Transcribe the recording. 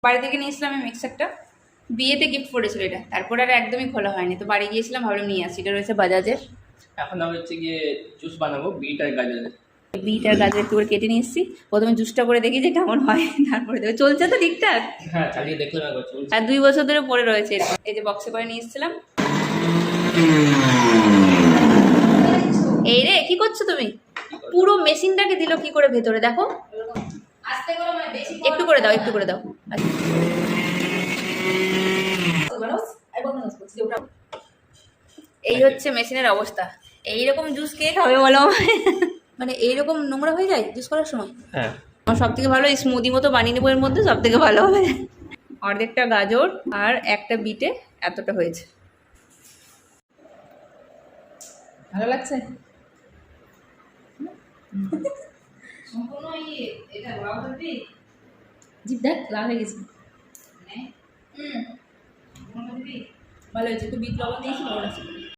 বাড়ি থেকে নিয়েছিলাম আমি মিক্সারটা, বিয়েতে গিফট করেছিল এটা, তারপর আর একদমই খোলা হয়নি। তো বাড়ি গিয়েছিলাম, ভাবলাম নিয়ে আসি। এটা রয়েছে বাজাজের। এখন আমি হচ্ছে গিয়ে জুস বানাবো বিট আর গাজরের। বিট আর গাজর একটু করে কেটে নিয়ে এসেছি। প্রথমে জুসটা করে দেখি যে কেমন হয়, তারপরে দেবে। চলছে তো ঠিকঠাক? হ্যাঁ, চালিয়ে দেখলাম একবার চলছে। আর 2 বছর ধরে পড়ে রয়েছে। এই যে বক্সে করে নিয়ে এসেছিলাম। এই রে, কি করছো তুমি? পুরো মেশিনটাকে দিল কি করে ভেতরে, দেখো। একটু করে দাও, একটু করে দাও। এই হচ্ছে মেশিনের অবস্থা। এইরকম জুস কে খাবে বলো? মানে এইরকম নোংরা হয়ে যায় জুস করার সময়। হ্যাঁ, আমার সব থেকে ভালো স্মুদি মতো বানিয়ে নেবো, এর মধ্যে সব থেকে ভালো হবে। অর্ধেকটা গাজর আর একটা বিটে এতটা হয়েছে। ভালো লাগছে? জিভ দেখ লাল হয়ে গেছে। ভালো হয়েছে। একটু বিট লবণ দিয়েছি, ভালো লাগছে।